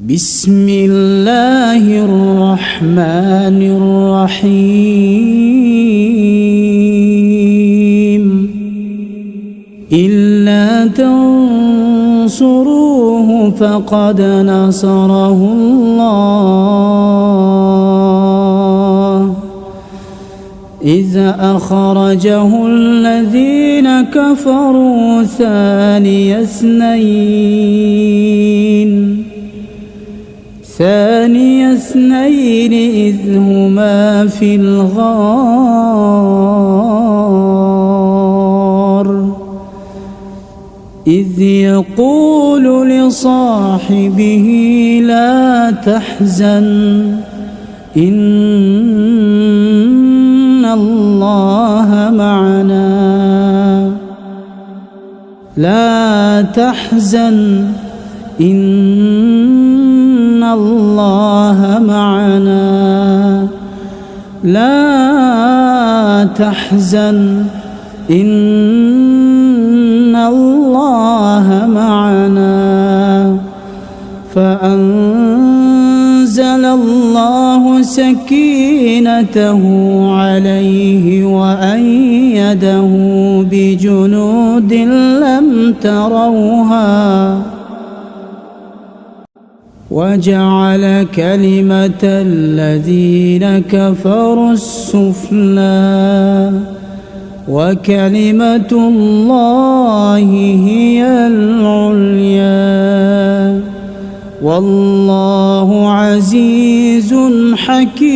بسم الله الرحمن الرحيم إلا تنصروه فقد نصره الله إذ أخرجه الذين كفروا ثاني اثنين إذ هما في الغار إذ يقول لصاحبه لا تحزن إن الله معنا لا تحزن إن الله معنا لا تحزن إن الله معنا فأنزل الله سكينته عليه وأيده بجنود لم تروها وجعل كلمة الذين كفروا السفلى وكلمة الله هي العليا والله عزيز حكيم.